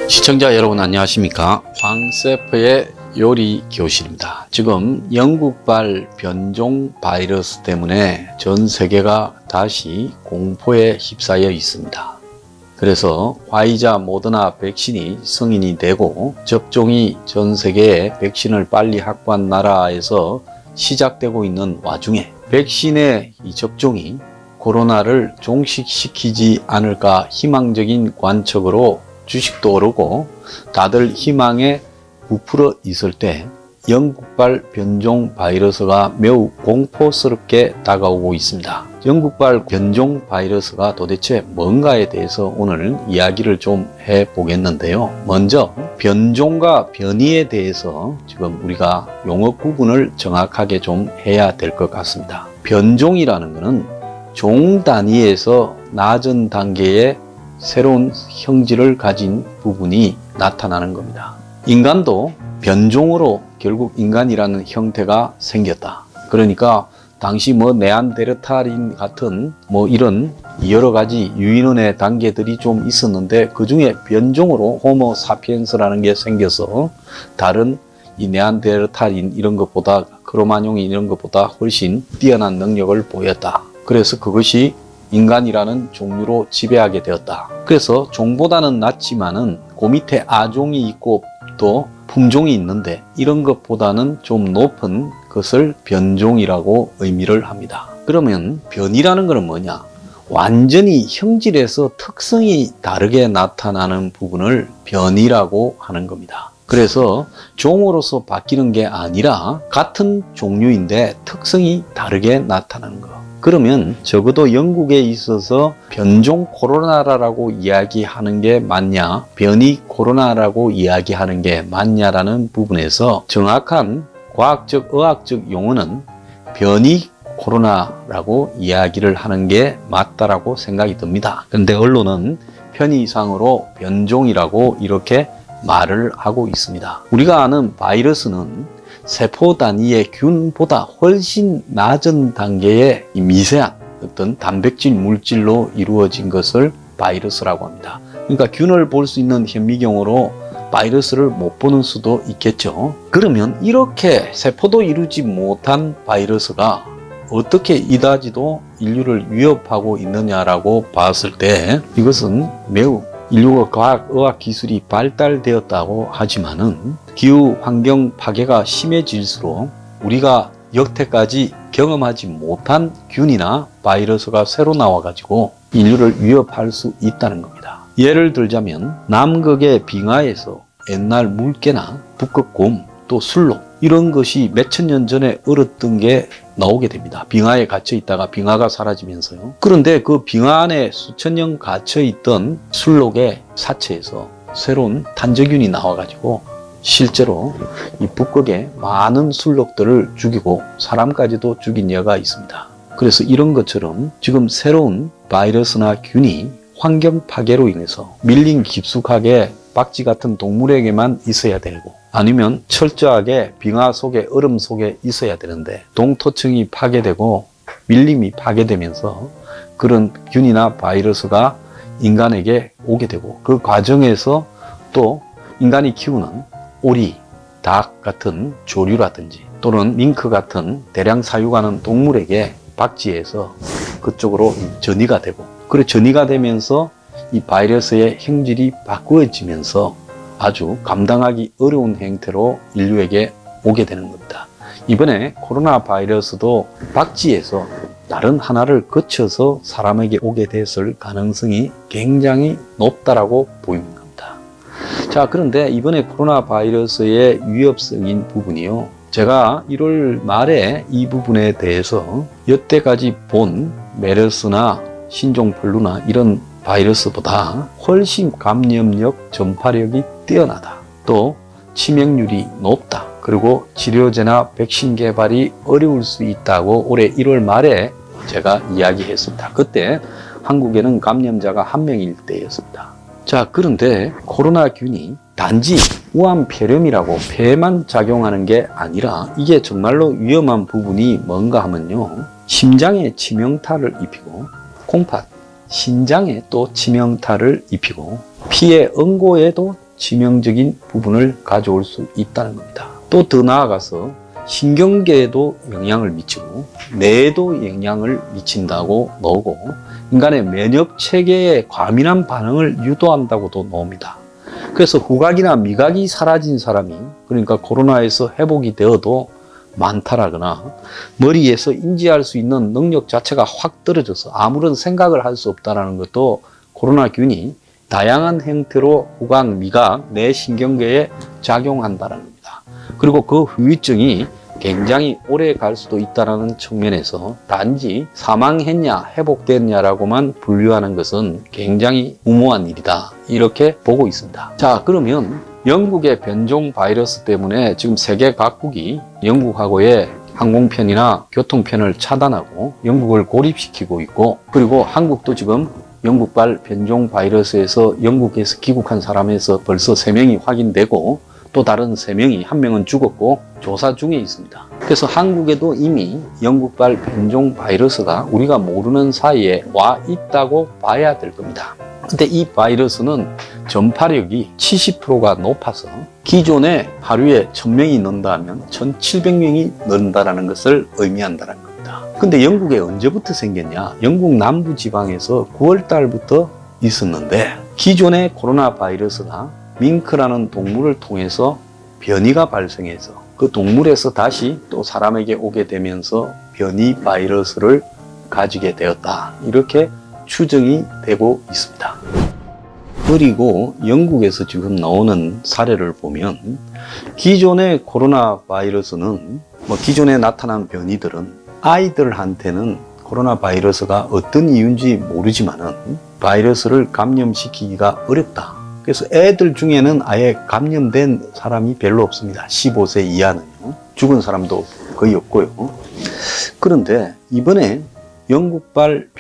시청자 여러분 안녕하십니까? 황셰프의 요리 교실입니다. 지금 영국발 변종 바이러스 때문에 전 세계가 다시 공포에 휩싸여 있습니다. 그래서 화이자 모더나 백신이 승인이 되고 접종이 전 세계에 백신을 빨리 확보한 나라에서 시작되고 있는 와중에 백신의 이 접종이 코로나를 종식시키지 않을까 희망적인 관측으로 주식도 오르고 다들 희망에 부풀어 있을 때 영국발 변종 바이러스가 매우 공포스럽게 다가오고 있습니다. 영국발 변종 바이러스가 도대체 뭔가에 대해서 오늘 이야기를 좀 해보겠는데요. 먼저 변종과 변이에 대해서 지금 우리가 용어 구분을 정확하게 좀 해야 될 것 같습니다. 변종이라는 것은 종 단위에서 낮은 단계의 새로운 형질을 가진 부분이 나타나는 겁니다. 인간도 변종으로 결국 인간이라는 형태가 생겼다. 그러니까 당시 네안데르탈인 같은 이런 여러 가지 유인원의 단계들이 좀 있었는데 그 중에 변종으로 호모 사피엔스라는 게 생겨서 다른 이 네안데르탈인 이런 것보다 크로마뇽인 이런 것보다 훨씬 뛰어난 능력을 보였다. 그래서 그것이 인간이라는 종류로 지배하게 되었다. 그래서 종보다는 낮지만은 그 밑에 아종이 있고 또 품종이 있는데 이런 것보다는 좀 높은 것을 변종이라고 의미를 합니다. 그러면 변이라는 것은 뭐냐? 완전히 형질에서 특성이 다르게 나타나는 부분을 변이라고 하는 겁니다. 그래서 종으로서 바뀌는 게 아니라 같은 종류인데 특성이 다르게 나타나는 것. 그러면 적어도 영국에 있어서 변종 코로나라고 이야기하는 게 맞냐, 변이 코로나라고 이야기하는 게 맞냐라는 부분에서 정확한 과학적, 의학적 용어는 변이 코로나라고 이야기를 하는 게 맞다라고 생각이 듭니다. 그런데 언론은 편의상으로 변종이라고 이렇게 말을 하고 있습니다. 우리가 아는 바이러스는 세포 단위의 균보다 훨씬 낮은 단계의 미세한 어떤 단백질 물질로 이루어진 것을 바이러스라고 합니다. 그러니까 균을 볼 수 있는 현미경으로 바이러스를 못 보는 수도 있겠죠. 그러면 이렇게 세포도 이루지 못한 바이러스가 어떻게 이다지도 인류를 위협하고 있느냐라고 봤을 때 이것은 매우 인류가 과학, 의학 기술이 발달되었다고 하지만은 기후 환경 파괴가 심해질수록 우리가 여태까지 경험하지 못한 균이나 바이러스가 새로 나와가지고 인류를 위협할 수 있다는 겁니다. 예를 들자면 남극의 빙하에서 옛날 물개나 북극곰 또 술록 이런 것이 몇천 년 전에 얼었던 게 나오게 됩니다. 빙하에 갇혀 있다가 빙하가 사라지면서요. 그런데 그 빙하 안에 수천 년 갇혀 있던 술록의 사체에서 새로운 탄저균이 나와가지고 실제로 이 북극의 많은 술록들을 죽이고 사람까지도 죽인 예가 있습니다. 그래서 이런 것처럼 지금 새로운 바이러스나 균이 환경 파괴로 인해서 밀림 깊숙하게 박쥐 같은 동물에게만 있어야 되고 아니면 철저하게 빙하 속에 얼음 속에 있어야 되는데 동토층이 파괴되고 밀림이 파괴되면서 그런 균이나 바이러스가 인간에게 오게 되고 그 과정에서 또 인간이 키우는 오리, 닭 같은 조류라든지 또는 밍크 같은 대량 사육하는 동물에게 박쥐에서 그쪽으로 전이가 되고 그래 전이가 되면서 이 바이러스의 형질이 바꾸어지면서 아주 감당하기 어려운 형태로 인류에게 오게 되는 겁니다. 이번에 코로나 바이러스도 박쥐에서 다른 하나를 거쳐서 사람에게 오게 됐을 가능성이 굉장히 높다라고 보이는 겁니다. 자, 그런데 이번에 코로나 바이러스의 위협성인 부분이요. 제가 1월 말에 이 부분에 대해서 여태까지 본 메르스나 신종플루나 이런 바이러스보다 훨씬 감염력, 전파력이 뛰어나다. 또 치명률이 높다. 그리고 치료제나 백신 개발이 어려울 수 있다고 올해 1월 말에 제가 이야기했습니다. 그때 한국에는 감염자가 1명일 때였습니다. 자, 그런데 코로나균이 단지 우한폐렴이라고 폐에만 작용하는 게 아니라 이게 정말로 위험한 부분이 뭔가 하면요. 심장에 치명타를 입히고 콩팥, 신장에 또 치명타를 입히고 피의 응고에도 치명적인 부분을 가져올 수 있다는 겁니다. 또 더 나아가서 신경계에도 영향을 미치고 뇌에도 영향을 미친다고 나오고 인간의 면역 체계에 과민한 반응을 유도한다고도 나옵니다. 그래서 후각이나 미각이 사라진 사람이, 그러니까 코로나에서 회복이 되어도 많다라거나 머리에서 인지할 수 있는 능력 자체가 확 떨어져서 아무런 생각을 할 수 없다는 것도 코로나균이 다양한 형태로 후각, 미각, 뇌 신경계에 작용한다는 겁니다. 그리고 그 후유증이 굉장히 오래 갈 수도 있다는 측면에서 단지 사망했냐 회복됐냐라고만 분류하는 것은 굉장히 무모한 일이다, 이렇게 보고 있습니다. 자, 그러면 영국의 변종 바이러스 때문에 지금 세계 각국이 영국하고의 항공편이나 교통편을 차단하고 영국을 고립시키고 있고, 그리고 한국도 지금 영국발 변종 바이러스에서 영국에서 귀국한 사람에서 벌써 3명이 확인되고 또 다른 3명이, 1명은 죽었고 조사 중에 있습니다. 그래서 한국에도 이미 영국발 변종 바이러스가 우리가 모르는 사이에 와 있다고 봐야 될 겁니다. 근데 이 바이러스는 전파력이 70%가 높아서 기존에 하루에 1000명이 넣는다면 1700명이 넣는다는 것을 의미한다는 겁니다. 근데 영국에 언제부터 생겼냐? 영국 남부 지방에서 9월 달부터 있었는데 기존의 코로나 바이러스가 밍크라는 동물을 통해서 변이가 발생해서 그 동물에서 다시 또 사람에게 오게 되면서 변이 바이러스를 가지게 되었다, 이렇게 추정이 되고 있습니다. 그리고 영국에서 지금 나오는 사례를 보면 기존의 코로나 바이러스는 기존에 나타난 변이들은 아이들한테는 코로나 바이러스가 어떤 이유인지 모르지만은 바이러스를 감염시키기가 어렵다. 그래서 애들 중에는 아예 감염된 사람이 별로 없습니다. 15세 이하는요. 죽은 사람도 거의 없고요. 그런데 이번에 영국발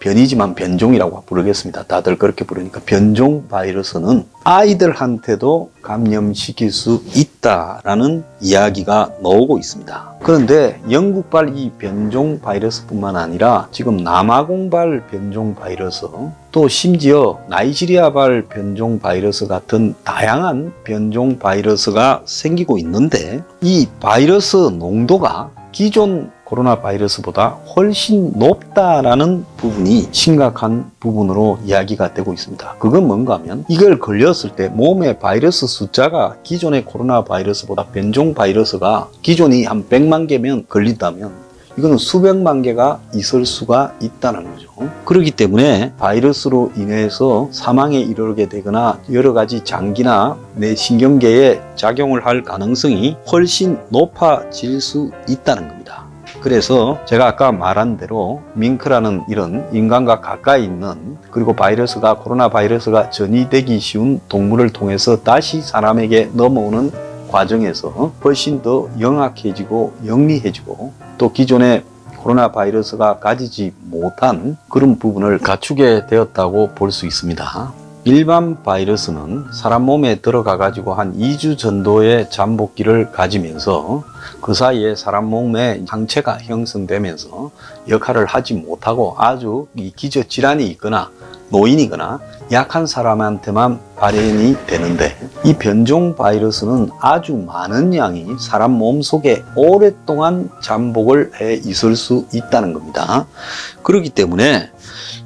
변이지만 변종이라고 부르겠습니다. 다들 그렇게 부르니까 변종 바이러스는 아이들한테도 감염시킬 수 있다라는 이야기가 나오고 있습니다. 그런데 영국발 이 변종 바이러스뿐만 아니라 지금 남아공발 변종 바이러스, 또 심지어 나이지리아발 변종 바이러스 같은 다양한 변종 바이러스가 생기고 있는데 이 바이러스 농도가 기존 코로나 바이러스보다 훨씬 높다라는 부분이 심각한 부분으로 이야기가 되고 있습니다. 그건 뭔가 하면 이걸 걸렸을 때 몸의 바이러스 숫자가 기존의 코로나 바이러스보다 변종 바이러스가 기존이 한 100만 개면 걸린다면 이거는 수백만 개가 있을 수가 있다는 거죠. 그렇기 때문에 바이러스로 인해서 사망에 이르게 되거나 여러 가지 장기나 뇌 신경계에 작용을 할 가능성이 훨씬 높아질 수 있다는 겁니다. 그래서 제가 아까 말한 대로 밍크라는 이런 인간과 가까이 있는, 그리고 바이러스가 코로나 바이러스가 전이되기 쉬운 동물을 통해서 다시 사람에게 넘어오는 과정에서 훨씬 더 영악해지고 영리해지고 또 기존의 코로나 바이러스가 가지지 못한 그런 부분을 갖추게 되었다고 볼 수 있습니다. 일반 바이러스는 사람 몸에 들어가 가지고 한 2주 정도의 잠복기를 가지면서 그 사이에 사람 몸에 항체가 형성되면서 역할을 하지 못하고 아주 기저질환이 있거나 노인이거나 약한 사람한테만 발현이 되는데, 이 변종 바이러스는 아주 많은 양이 사람 몸 속에 오랫동안 잠복을 해 있을 수 있다는 겁니다. 그렇기 때문에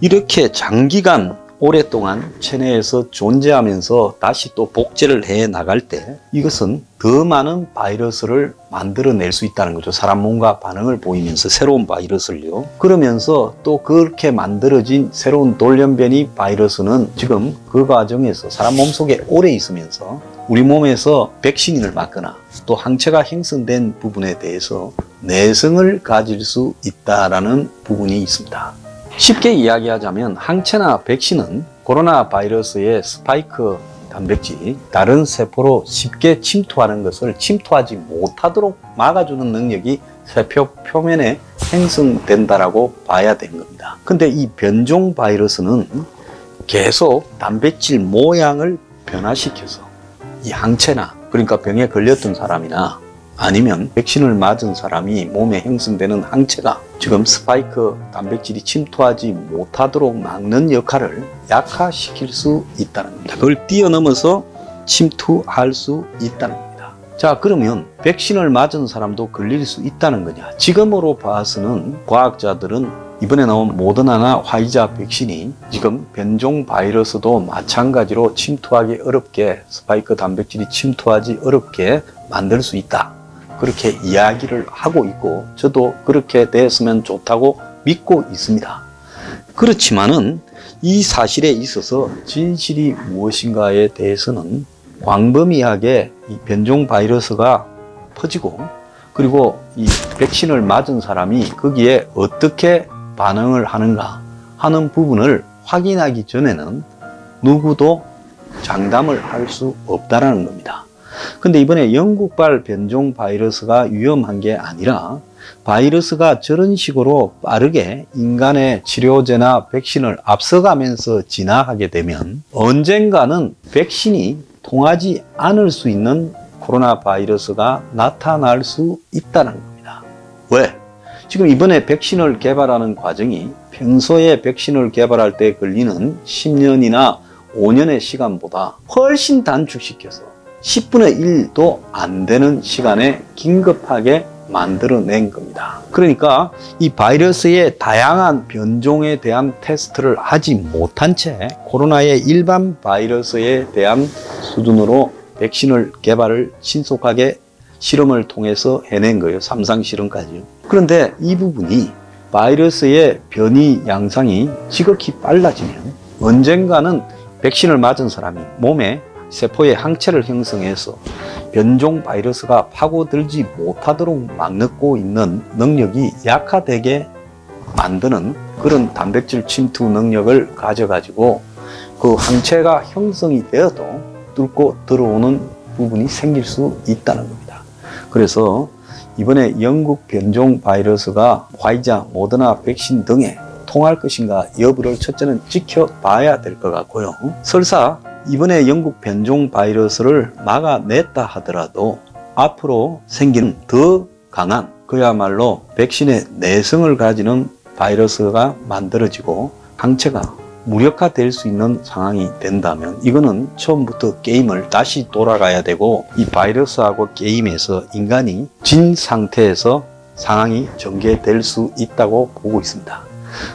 이렇게 장기간 오랫동안 체내에서 존재하면서 다시 또 복제를 해 나갈 때 이것은 더 많은 바이러스를 만들어낼 수 있다는 거죠. 사람 몸과 반응을 보이면서 새로운 바이러스를요. 그러면서 또 그렇게 만들어진 새로운 돌연변이 바이러스는 지금 그 과정에서 사람 몸속에 오래 있으면서 우리 몸에서 백신을 맞거나 또 항체가 형성된 부분에 대해서 내성을 가질 수 있다는 부분이 있습니다. 쉽게 이야기하자면 항체나 백신은 코로나 바이러스의 스파이크 단백질, 다른 세포로 쉽게 침투하는 것을 침투하지 못하도록 막아주는 능력이 세포 표면에 형성된다라고 봐야 되는 겁니다. 근데 이 변종 바이러스는 계속 단백질 모양을 변화시켜서 이 항체나, 그러니까 병에 걸렸던 사람이나 아니면 백신을 맞은 사람이 몸에 형성되는 항체가 지금 스파이크 단백질이 침투하지 못하도록 막는 역할을 약화시킬 수 있다는 겁니다. 그걸 뛰어넘어서 침투할 수 있다는 겁니다. 자, 그러면 백신을 맞은 사람도 걸릴 수 있다는 거냐? 지금으로 봐서는 과학자들은 이번에 나온 모더나나 화이자 백신이 지금 변종 바이러스도 마찬가지로 침투하기 어렵게, 스파이크 단백질이 침투하지 어렵게 만들 수 있다, 그렇게 이야기를 하고 있고, 저도 그렇게 됐으면 좋다고 믿고 있습니다. 그렇지만은 이 사실에 있어서 진실이 무엇인가에 대해서는 광범위하게 이 변종 바이러스가 퍼지고, 그리고 이 백신을 맞은 사람이 거기에 어떻게 반응을 하는가 하는 부분을 확인하기 전에는 누구도 장담을 할 수 없다는 겁니다. 근데 이번에 영국발 변종 바이러스가 위험한 게 아니라, 바이러스가 저런 식으로 빠르게 인간의 치료제나 백신을 앞서가면서 진화하게 되면 언젠가는 백신이 통하지 않을 수 있는 코로나 바이러스가 나타날 수 있다는 겁니다. 왜? 지금 이번에 백신을 개발하는 과정이 평소에 백신을 개발할 때 걸리는 10년이나 5년의 시간보다 훨씬 단축시켜서 10분의 1도 안 되는 시간에 긴급하게 만들어낸 겁니다. 그러니까 이 바이러스의 다양한 변종에 대한 테스트를 하지 못한 채 코로나의 일반 바이러스에 대한 수준으로 백신을 개발을 신속하게 실험을 통해서 해낸 거예요. 3상 실험까지요. 그런데 이 부분이 바이러스의 변이 양상이 지극히 빨라지면 언젠가는 백신을 맞은 사람이 몸에 세포의 항체를 형성해서 변종 바이러스가 파고들지 못하도록 막고 있는 능력이 약화되게 만드는 그런 단백질 침투 능력을 가져가지고 그 항체가 형성이 되어도 뚫고 들어오는 부분이 생길 수 있다는 겁니다. 그래서 이번에 영국 변종 바이러스가 화이자, 모더나 백신 등에 통할 것인가 여부를 첫째는 지켜봐야 될 것 같고요. 설사 이번에 영국 변종 바이러스를 막아냈다 하더라도 앞으로 생기는 더 강한, 그야말로 백신의 내성을 가지는 바이러스가 만들어지고 항체가 무력화될 수 있는 상황이 된다면 이거는 처음부터 게임을 다시 돌아가야 되고, 이 바이러스하고 게임에서 인간이 진 상태에서 상황이 전개될 수 있다고 보고 있습니다.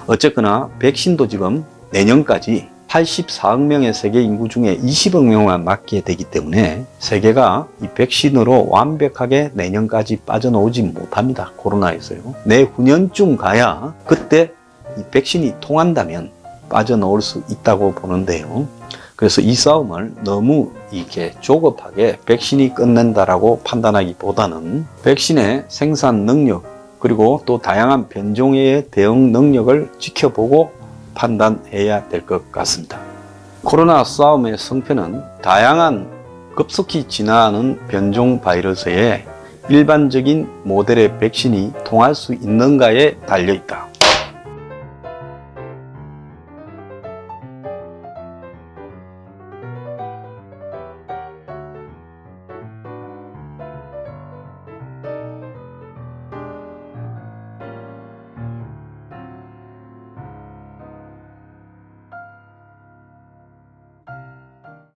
어쨌거나 백신도 지금 내년까지 84억 명의 세계 인구 중에 20억 명만 맞게 되기 때문에 세계가 이 백신으로 완벽하게 내년까지 빠져나오지 못합니다. 코로나에서요. 내후년쯤 가야 그때 이 백신이 통한다면 빠져나올 수 있다고 보는데요. 그래서 이 싸움을 너무 이렇게 조급하게 백신이 끝낸다라고 판단하기보다는 백신의 생산 능력, 그리고 또 다양한 변종의 대응 능력을 지켜보고 판단해야 될 것 같습니다. 코로나 싸움의 승패는 다양한 급속히 진화하는 변종 바이러스에 일반적인 모델의 백신이 통할 수 있는가에 달려 있다.